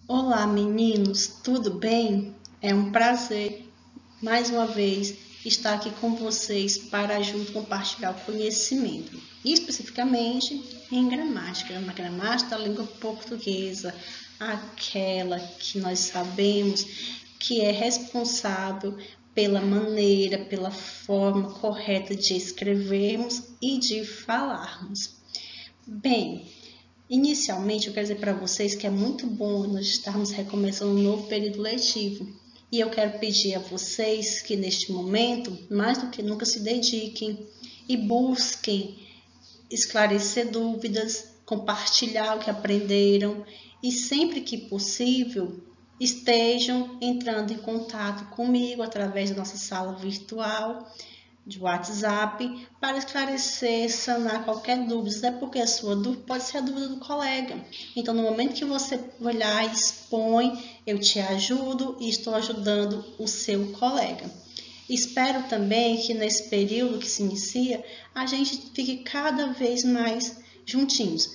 Olá, meninos, tudo bem? É um prazer, mais uma vez, estar aqui com vocês para junto compartilhar o conhecimento, especificamente em gramática, na gramática da língua portuguesa, aquela que nós sabemos que é responsável pela maneira, pela forma correta de escrevermos e de falarmos. Bem, inicialmente, eu quero dizer para vocês que é muito bom nós estarmos recomeçando um novo período letivo. E eu quero pedir a vocês que neste momento, mais do que nunca, se dediquem e busquem esclarecer dúvidas, compartilhar o que aprenderam e sempre que possível estejam entrando em contato comigo através da nossa sala virtual de WhatsApp para esclarecer, sanar qualquer dúvida, até porque a sua dúvida pode ser a dúvida do colega. Então, no momento que você vai lá e expõe, eu te ajudo e estou ajudando o seu colega. Espero também que nesse período que se inicia, a gente fique cada vez mais juntinhos,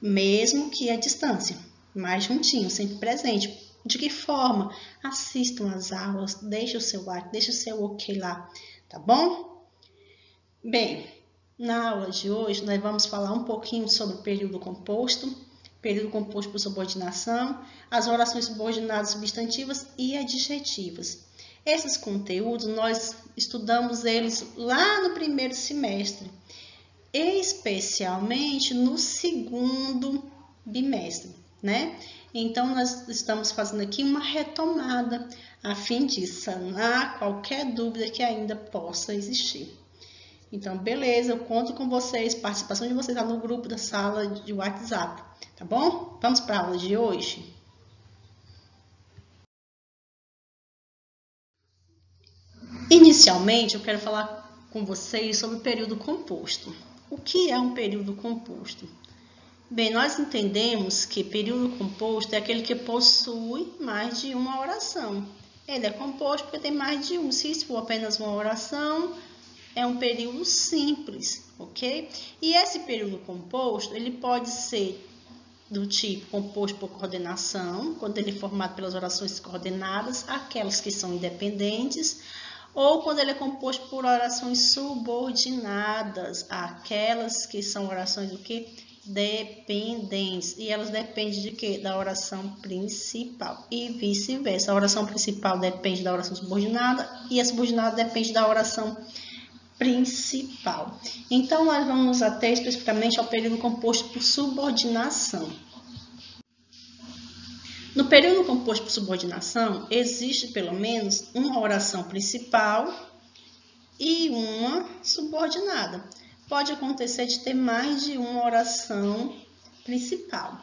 mesmo que à distância, mais juntinhos, sempre presente. De que forma? Assistam às aulas, deixe o seu like, deixe o seu ok lá, tá bom? Bem, na aula de hoje nós vamos falar um pouquinho sobre o período composto por subordinação, as orações subordinadas substantivas e adjetivas. Esses conteúdos nós estudamos eles lá no primeiro semestre, especialmente no segundo bimestre, né? Então, nós estamos fazendo aqui uma retomada a fim de sanar qualquer dúvida que ainda possa existir. Então, beleza, eu conto com vocês, participação de vocês lá no grupo da sala de WhatsApp, tá bom? Vamos para a aula de hoje? Inicialmente, eu quero falar com vocês sobre o período composto. O que é um período composto? Bem, nós entendemos que período composto é aquele que possui mais de uma oração. Ele é composto porque tem mais de um. Se for apenas uma oração, é um período simples, ok? E esse período composto, ele pode ser do tipo composto por coordenação, quando ele é formado pelas orações coordenadas, aquelas que são independentes, ou quando ele é composto por orações subordinadas, aquelas que são orações do que? Dependentes. E elas dependem de quê? Da oração principal. E vice-versa. A oração principal depende da oração subordinada e a subordinada depende da oração principal. Então, nós vamos nos ater especificamente ao período composto por subordinação. No período composto por subordinação, existe pelo menos uma oração principal e uma subordinada. Pode acontecer de ter mais de uma oração principal.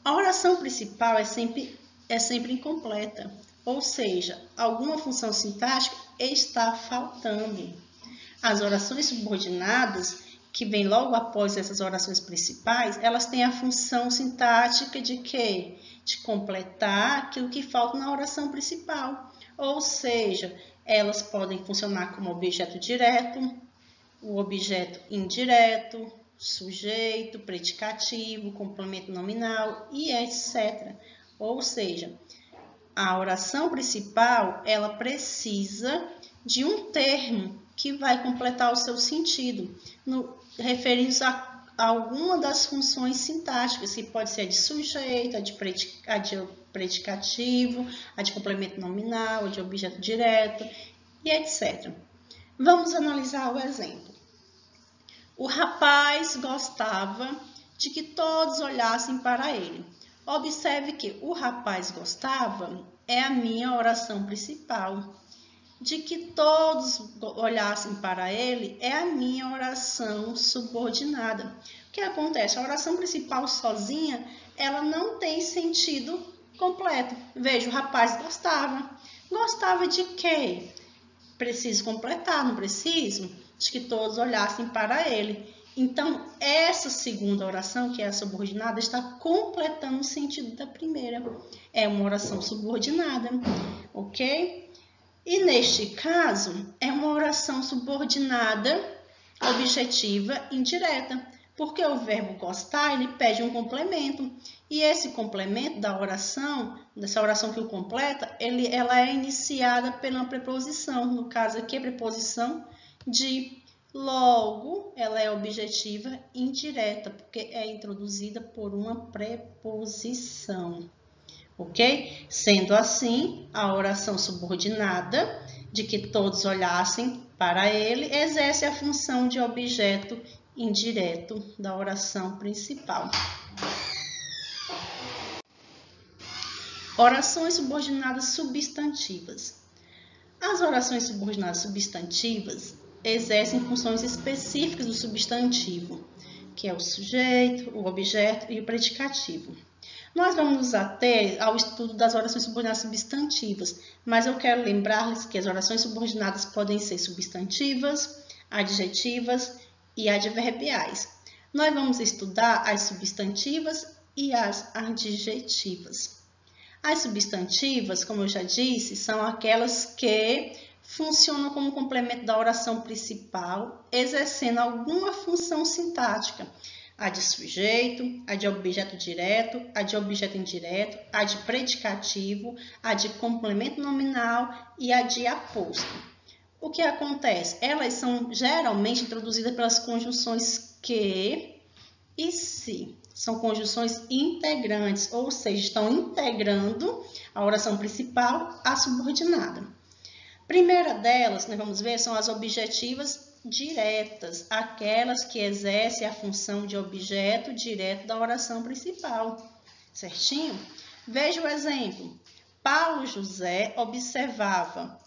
A oração principal é sempre incompleta, ou seja, alguma função sintática está faltando. As orações subordinadas, que vêm logo após essas orações principais, elas têm a função sintática de quê? De completar aquilo que falta na oração principal. Ou seja, elas podem funcionar como objeto direto, o objeto indireto, sujeito, predicativo, complemento nominal e etc. Ou seja, a oração principal, ela precisa de um termo que vai completar o seu sentido, referindo-se a alguma das funções sintáticas, que pode ser a de sujeito, a de predicativo, a de complemento nominal, a de objeto direto e etc. Vamos analisar o exemplo. O rapaz gostava de que todos olhassem para ele. Observe que o rapaz gostava é a minha oração principal. De que todos olhassem para ele é a minha oração subordinada. O que acontece? A oração principal sozinha, ela não tem sentido completo. Veja, o rapaz gostava. Gostava de quê? Preciso completar, não preciso? De que todos olhassem para ele. Então, essa segunda oração, que é a subordinada, está completando o sentido da primeira. É uma oração subordinada, ok? E neste caso, é uma oração subordinada, objetiva, indireta, Porque o verbo gostar, ele pede um complemento. E esse complemento da oração, dessa oração que o completa, ela é iniciada pela preposição. No caso aqui, a preposição de. Logo, ela é objetiva indireta, porque é introduzida por uma preposição. Ok? Sendo assim, a oração subordinada, de que todos olhassem para ele, exerce a função de objeto indireto da oração principal. Orações subordinadas substantivas. As orações subordinadas substantivas exercem funções específicas do substantivo, que é o sujeito, o objeto e o predicativo. Nós vamos nos ater ao estudo das orações subordinadas substantivas, mas eu quero lembrar-lhes que as orações subordinadas podem ser substantivas, adjetivas e adverbiais. Nós vamos estudar as substantivas e as adjetivas. As substantivas, como eu já disse, são aquelas que funcionam como complemento da oração principal, exercendo alguma função sintática. A de sujeito, a de objeto direto, a de objeto indireto, a de predicativo, a de complemento nominal e a de aposto. O que acontece? Elas são geralmente introduzidas pelas conjunções que e se. São conjunções integrantes, ou seja, estão integrando a oração principal à subordinada. Primeira delas, nós vamos ver, são as objetivas diretas, aquelas que exercem a função de objeto direto da oração principal. Certinho? Veja o exemplo. Paulo José observava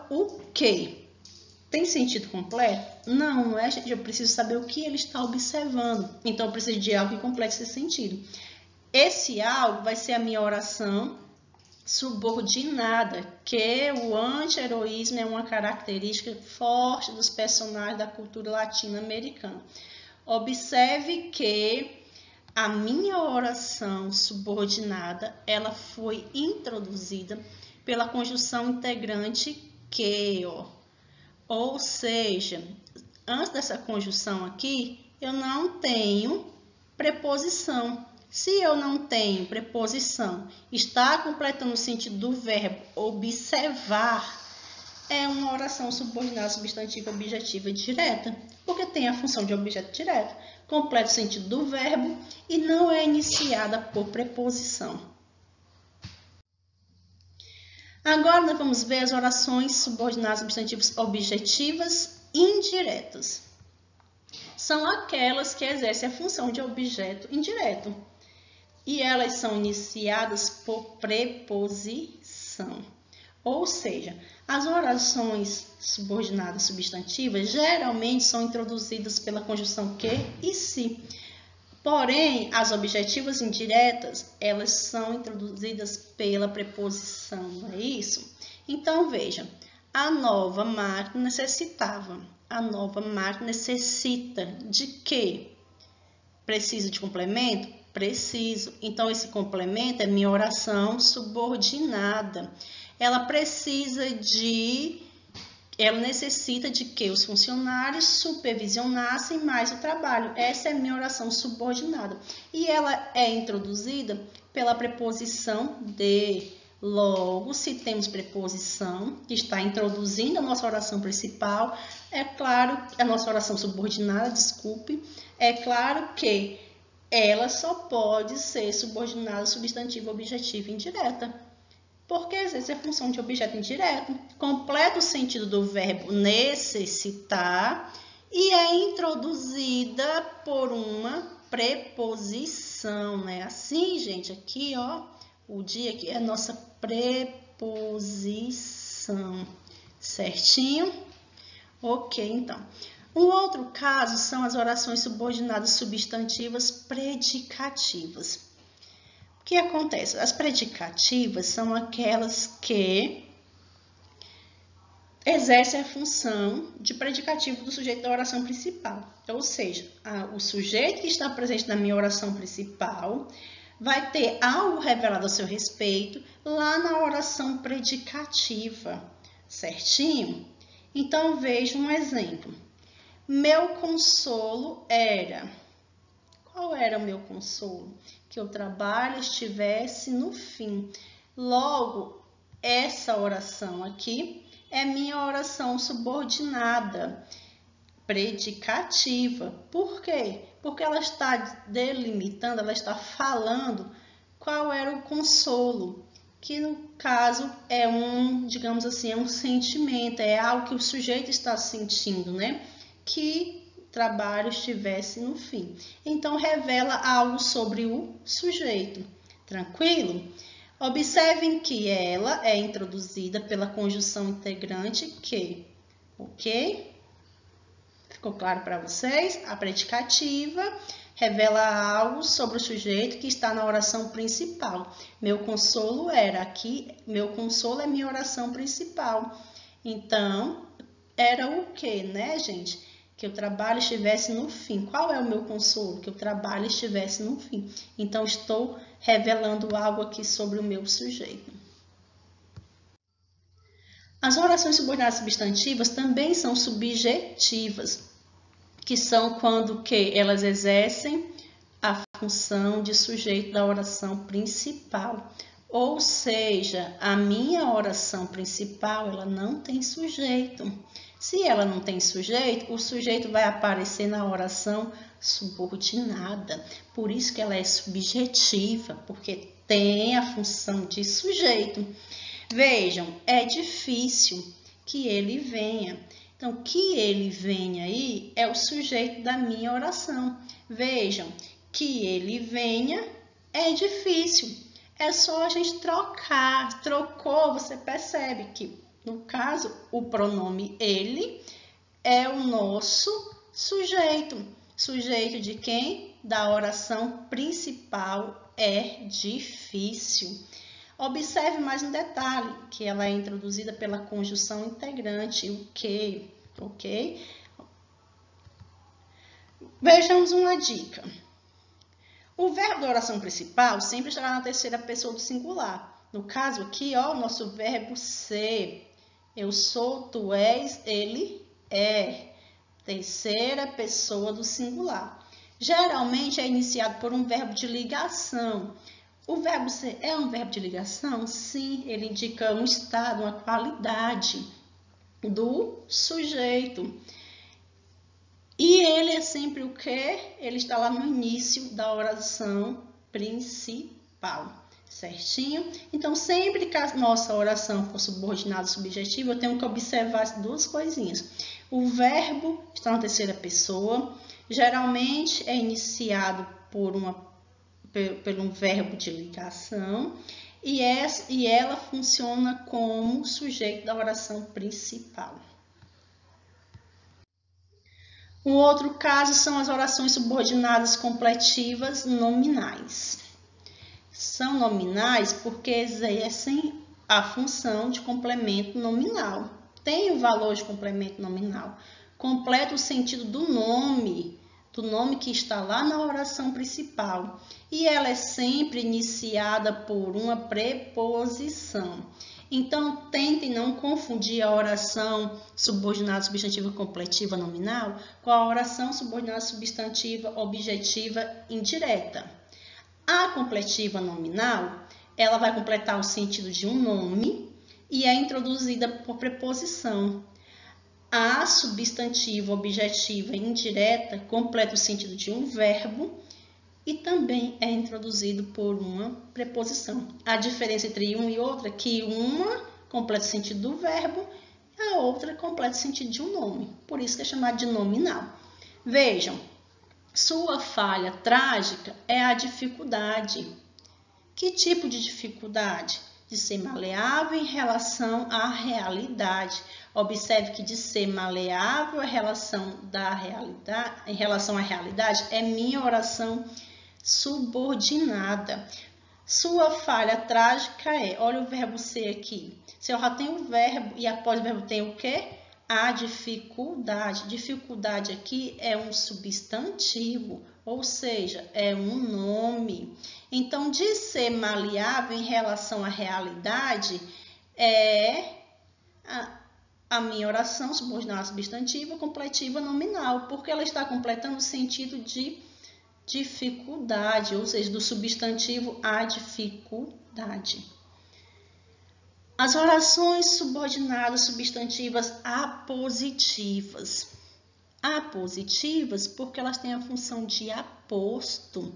o quê? Tem sentido completo? Não é, gente. Eu preciso saber o que ele está observando. Então, eu preciso de algo que complete esse sentido. Esse algo vai ser a minha oração subordinada, que o anti-heroísmo é uma característica forte dos personagens da cultura latino-americana. Observe que a minha oração subordinada, ela foi introduzida pela conjunção integrante que, ou seja, antes dessa conjunção aqui, eu não tenho preposição. Se eu não tenho preposição, está completando o sentido do verbo observar, é uma oração subordinada substantiva objetiva direta, porque tem a função de objeto direto, completa o sentido do verbo e não é iniciada por preposição. Agora nós vamos ver as orações subordinadas substantivas objetivas indiretas. São aquelas que exercem a função de objeto indireto. E elas são iniciadas por preposição. Ou seja, as orações subordinadas substantivas geralmente são introduzidas pela conjunção que e se. Porém, as objetivas indiretas, elas são introduzidas pela preposição, não é isso? Então, veja, a nova máquina necessitava. A nova máquina necessita de quê? Preciso de complemento? Preciso. Então, esse complemento é minha oração subordinada. Ela necessita de que os funcionários supervisionassem mais o trabalho. Essa é a minha oração subordinada. E ela é introduzida pela preposição de. Logo, se temos preposição que está introduzindo a nossa oração principal, é claro, a nossa oração subordinada, desculpe, é claro que ela só pode ser subordinada substantiva objetiva indireta, porque exerce a função de objeto indireto, completa o sentido do verbo necessitar e é introduzida por uma preposição, né? Assim, gente, aqui, o dia aqui é a nossa preposição, certinho? Ok, então. Um outro caso são as orações subordinadas substantivas predicativas. O que acontece? As predicativas são aquelas que exercem a função de predicativo do sujeito da oração principal. Ou seja, o sujeito que está presente na minha oração principal vai ter algo revelado a seu respeito lá na oração predicativa, certinho? Então, veja um exemplo. Meu consolo era. Qual era o meu consolo? Que o trabalho estivesse no fim. Logo, essa oração aqui é minha oração subordinada, predicativa. Por quê? Porque ela está delimitando, ela está falando qual era o consolo, que no caso é digamos assim, é um sentimento, é algo que o sujeito está sentindo, né? Que o trabalho estivesse no fim. Então, revela algo sobre o sujeito. Tranquilo? Observem que ela é introduzida pela conjunção integrante que, ok? Ficou claro para vocês? A predicativa revela algo sobre o sujeito que está na oração principal. Meu consolo era aqui, meu consolo é minha oração principal. Então, era o que, né, gente? Que o trabalho estivesse no fim. Qual é o meu consolo? Que o trabalho estivesse no fim. Então, estou revelando algo aqui sobre o meu sujeito. As orações subordinadas substantivas também são subjetivas, que são quando que elas exercem a função de sujeito da oração principal. Ou seja, a minha oração principal, ela não tem sujeito. Se ela não tem sujeito, o sujeito vai aparecer na oração subordinada. Por isso que ela é subjetiva, porque tem a função de sujeito. Vejam, é difícil que ele venha. Então, que ele venha aí é o sujeito da minha oração. Vejam, que ele venha é difícil. É só a gente trocar. Trocou, você percebe que, no caso, o pronome ele é o nosso sujeito. Sujeito de quem? Da oração principal é difícil. Observe mais um detalhe, que ela é introduzida pela conjunção integrante, o que, ok? Vejamos uma dica. O verbo da oração principal sempre estará na terceira pessoa do singular. No caso aqui, ó, o nosso verbo ser. Eu sou, tu és, ele é. Terceira pessoa do singular. Geralmente é iniciado por um verbo de ligação. O verbo ser é um verbo de ligação? Sim, ele indica um estado, uma qualidade do sujeito. E ele é sempre o quê? Ele está lá no início da oração principal, certinho? Então, sempre que a nossa oração for subordinada subjetiva, eu tenho que observar as duas coisinhas. O verbo está na terceira pessoa, geralmente é iniciado por um verbo de ligação e ela funciona como sujeito da oração principal. Um outro caso são as orações subordinadas completivas nominais. São nominais porque exercem a função de complemento nominal. Tem o valor de complemento nominal. Completa o sentido do nome que está lá na oração principal. E ela é sempre iniciada por uma preposição. Então, tentem não confundir a oração subordinada substantiva completiva nominal com a oração subordinada substantiva objetiva indireta. A completiva nominal, ela vai completar o sentido de um nome e é introduzida por preposição. A substantiva objetiva indireta completa o sentido de um verbo e também é introduzido por uma preposição. A diferença entre um e outra é que uma completa o sentido do verbo e a outra completa o sentido de um nome. Por isso que é chamado de nominal. Vejam, sua falha trágica é a dificuldade. Que tipo de dificuldade? De ser maleável em relação à realidade. Observe que de ser maleável em relação à realidade é minha oração subordinada. Sua falha trágica é, olha o verbo ser aqui. Se eu já tenho o verbo e após o verbo tem o quê? A dificuldade. Dificuldade aqui é um substantivo, ou seja, é um nome. Então, de ser maleável em relação à realidade é a minha oração subordinada substantiva completiva nominal, porque ela está completando o sentido de dificuldade, ou seja, do substantivo à dificuldade. As orações subordinadas substantivas apositivas. Apositivas porque elas têm a função de aposto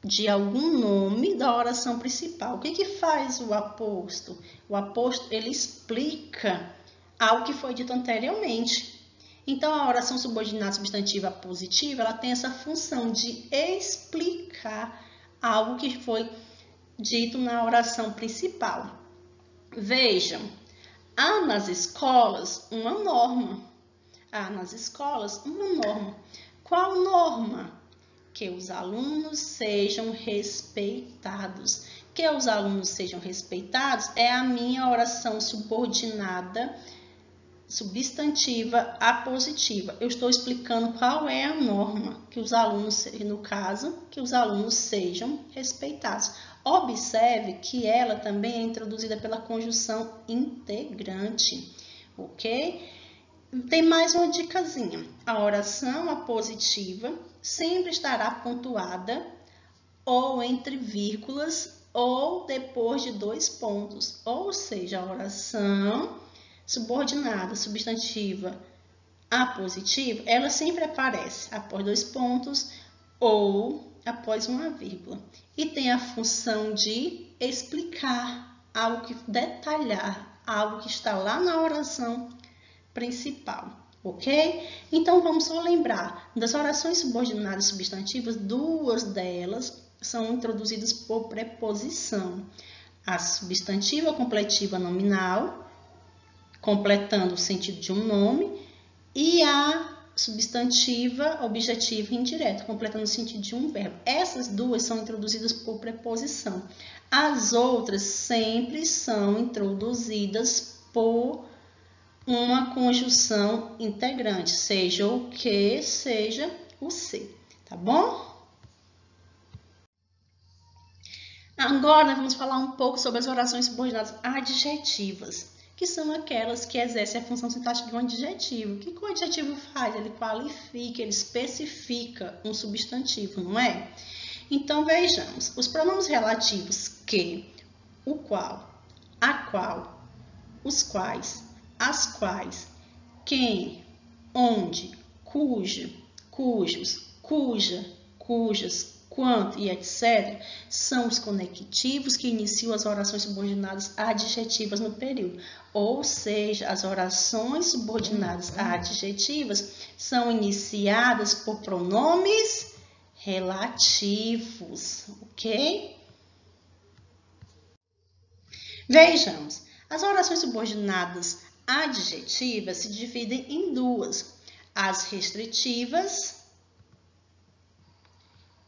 de algum nome da oração principal. O que faz o aposto? O aposto, ele explica algo que foi dito anteriormente. Então, a oração subordinada substantiva positiva, ela tem essa função de explicar algo que foi dito na oração principal. Vejam, há nas escolas uma norma. Há nas escolas uma norma. Qual norma? Que os alunos sejam respeitados. Que os alunos sejam respeitados é a minha oração subordinada substantiva apositiva. Eu estou explicando qual é a norma que os alunos, no caso, que os alunos sejam respeitados. Observe que ela também é introduzida pela conjunção integrante, ok? Tem mais uma dicasinha. A oração apositiva sempre estará pontuada ou entre vírgulas ou depois de 2 pontos. Ou seja, a oração subordinada substantiva apositiva, ela sempre aparece após 2 pontos ou após uma vírgula. E tem a função de explicar algo, que detalhar algo que está lá na oração principal, ok? Então, vamos só lembrar, das orações subordinadas substantivas, 2 delas são introduzidas por preposição. A substantiva completiva nominal, completando o sentido de um nome, e a substantiva objetiva indireta, completando o sentido de um verbo. Essas 2 são introduzidas por preposição. As outras sempre são introduzidas por uma conjunção integrante, seja o que, seja o se, tá bom? Agora, vamos falar um pouco sobre as orações subordinadas adjetivas, que são aquelas que exercem a função sintática de um adjetivo. O que o adjetivo faz? Ele qualifica, ele especifica um substantivo, não é? Então, vejamos, os pronomes relativos que, o qual, a qual, os quais, as quais, quem, onde, cujo, cujos, cuja, cujas, quanto e etc. são os conectivos que iniciam as orações subordinadas adjetivas no período. Ou seja, as orações subordinadas adjetivas são iniciadas por pronomes relativos, ok? Vejamos, as orações subordinadas adjetivas se dividem em 2, as restritivas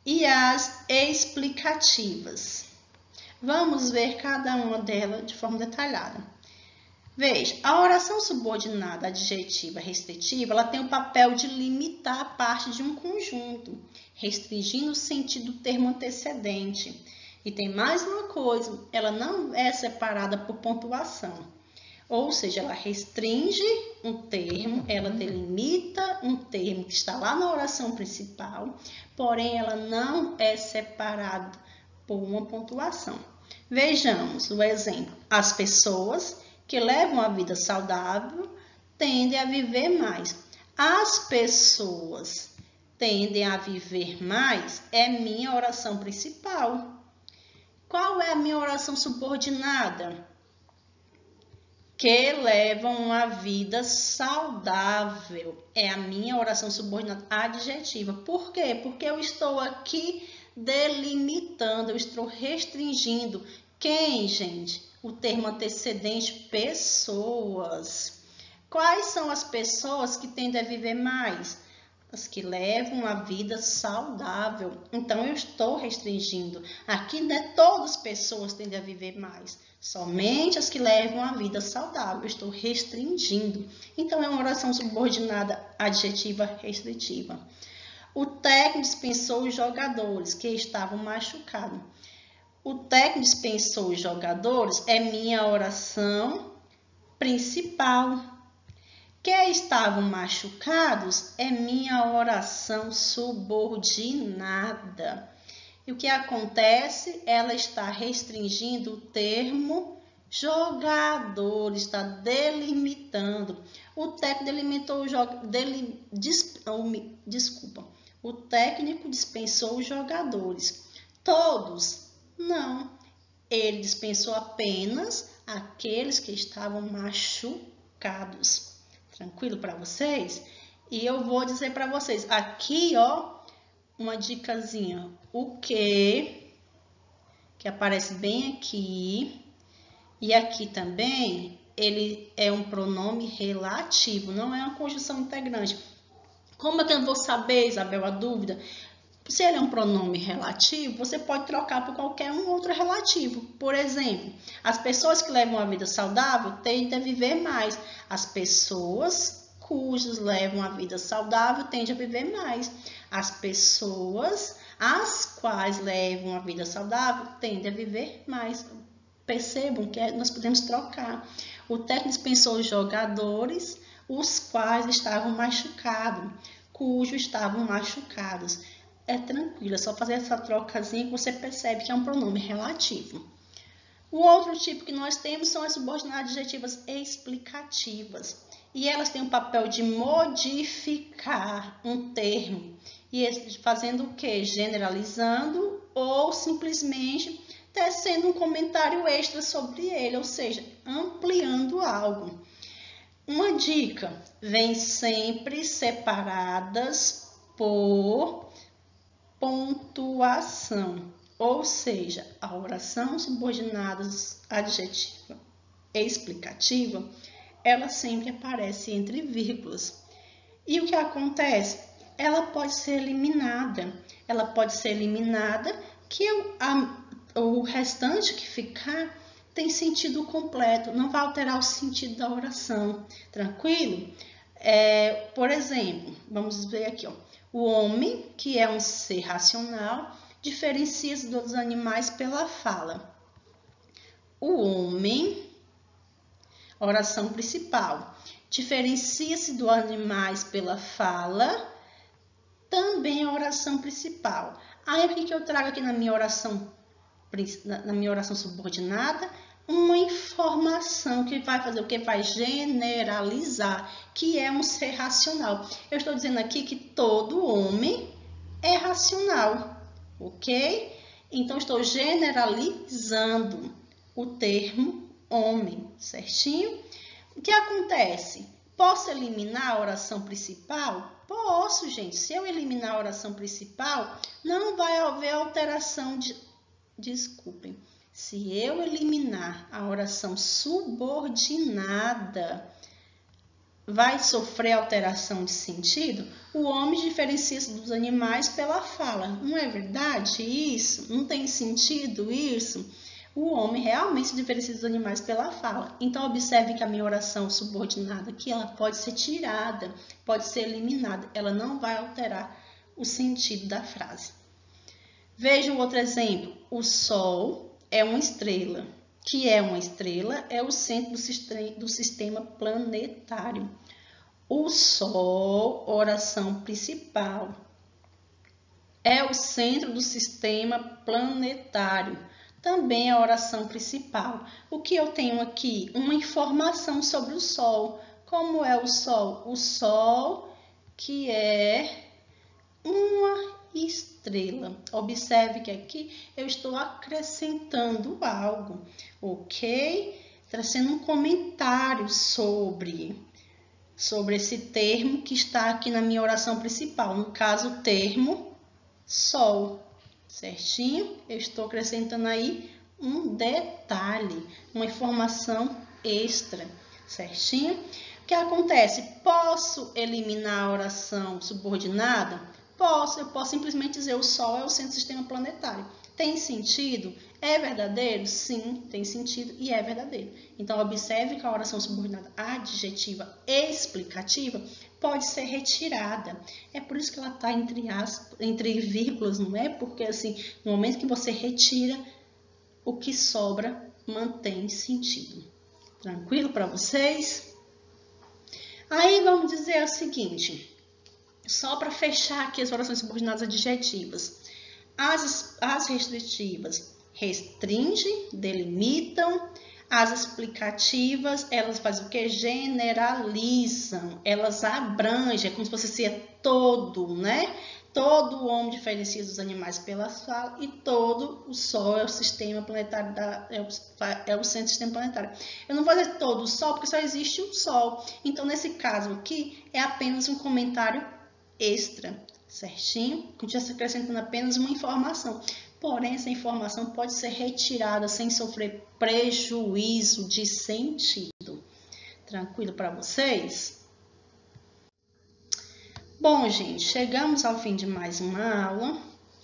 e as explicativas. Vamos ver cada uma delas de forma detalhada. Veja, a oração subordinada adjetiva restritiva, ela tem o papel de limitar a parte de um conjunto, restringindo o sentido do termo antecedente. E tem mais uma coisa, ela não é separada por pontuação. Ou seja, ela restringe um termo, ela delimita um termo que está lá na oração principal, porém ela não é separada por uma pontuação. Vejamos o exemplo. As pessoas que levam a vida saudável tendem a viver mais. As pessoas tendem a viver mais é minha oração principal. Qual é a minha oração subordinada? Que levam uma vida saudável. É a minha oração subordinada adjetiva. Por quê? Porque eu estou aqui delimitando, eu estou restringindo. Quem, gente? O termo antecedente, pessoas. Quais são as pessoas que tendem a viver mais? As que levam uma vida saudável. Então, eu estou restringindo. Aqui não é todas as pessoas que tendem a viver mais. Somente as que levam a vida saudável. Eu estou restringindo. Então, é uma oração subordinada adjetiva restritiva. O técnico dispensou os jogadores que estavam machucados. O técnico dispensou os jogadores é minha oração principal. Que estavam machucados é minha oração subordinada. E o que acontece? Ela está restringindo o termo jogador, está delimitando. O técnico delimitou o O técnico dispensou os jogadores. Todos? Não. Ele dispensou apenas aqueles que estavam machucados. Tranquilo para vocês? E eu vou dizer para vocês aqui, ó, uma dicasinha. O que aparece bem aqui e aqui também, ele é um pronome relativo, não é uma conjunção integrante. Como é que eu vou saber, Isabel, a dúvida? Se ele é um pronome relativo, você pode trocar por qualquer um outro relativo. Por exemplo, as pessoas que levam uma vida saudável tendem a viver mais. As pessoas cujos levam uma vida saudável tendem a viver mais. As pessoas as quais levam uma vida saudável tendem a viver mais. Percebam que nós podemos trocar. O técnico dispensou os jogadores, os quais estavam machucados, cujos estavam machucados. É tranquilo, é só fazer essa trocazinha que você percebe que é um pronome relativo. O outro tipo que nós temos são as subordinadas adjetivas explicativas. E elas têm o papel de modificar um termo. E fazendo o quê? Generalizando ou simplesmente tecendo um comentário extra sobre ele, ou seja, ampliando algo. Uma dica: vem sempre separadas por pontuação, ou seja, a oração subordinada adjetiva explicativa, ela sempre aparece entre vírgulas. E o que acontece? Ela pode ser eliminada. Ela pode ser eliminada que o restante que ficar tem sentido completo, não vai alterar o sentido da oração. Tranquilo? Por exemplo, vamos ver aqui, ó. O homem, que é um ser racional, diferencia-se dos animais pela fala. O homem, oração principal, diferencia-se dos animais pela fala, também a oração principal. Aí, o que eu trago aqui na minha oração subordinada? Uma informação que vai fazer o que? Vai generalizar, que é um ser racional. Eu estou dizendo aqui que todo homem é racional, ok? Então, estou generalizando o termo homem, certinho? O que acontece? Posso eliminar a oração principal? Posso, gente. Se eu eliminar a oração principal, não vai haver alteração de... Desculpem. Se eu eliminar a oração subordinada, vai sofrer alteração de sentido? O homem diferencia-se dos animais pela fala. Não é verdade isso? Não tem sentido isso? O homem realmente se diferencia dos animais pela fala. Então, observe que a minha oração subordinada aqui, ela pode ser tirada, pode ser eliminada. Ela não vai alterar o sentido da frase. Veja um outro exemplo. O Sol é uma estrela. Que é uma estrela? É o centro do sistema planetário. O Sol, oração principal, é o centro do sistema planetário. Também é a oração principal. O que eu tenho aqui? Uma informação sobre o Sol. Como é o Sol? O Sol, que é uma estrela. Observe que aqui eu estou acrescentando algo, ok? Trazendo um comentário sobre esse termo que está aqui na minha oração principal. No caso, o termo Sol. Certinho? Eu estou acrescentando aí um detalhe, uma informação extra, certinho? O que acontece? Posso eliminar a oração subordinada? Posso, eu posso simplesmente dizer o Sol é o centro do sistema planetário. Tem sentido? É verdadeiro? Sim, tem sentido e é verdadeiro. Então, observe que a oração subordinada adjetiva explicativa pode ser retirada. É por isso que ela está entre vírgulas, não é? Porque, assim, no momento que você retira, o que sobra mantém sentido. Tranquilo para vocês? Aí vamos dizer o seguinte, só para fechar aqui as orações subordinadas adjetivas. As restritivas restringem, delimitam. As explicativas, elas fazem o que? Generalizam, elas abrangem, é como se fosse ser todo, né? Todo o homem diferencia dos animais pela fala e todo o Sol é o sistema planetário, é o centro do sistema planetário. Eu não vou dizer todo o Sol, porque só existe um Sol. Então, nesse caso aqui, é apenas um comentário extra, certinho? A gente está acrescentando apenas uma informação. Porém, essa informação pode ser retirada sem sofrer prejuízo de sentido. Tranquilo para vocês? Bom, gente, chegamos ao fim de mais uma aula.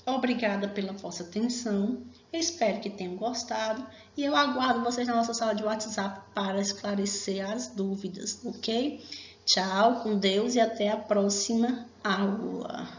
Obrigada pela vossa atenção. Eu espero que tenham gostado e eu aguardo vocês na nossa sala de WhatsApp para esclarecer as dúvidas, ok? Tchau, com Deus e até a próxima aula.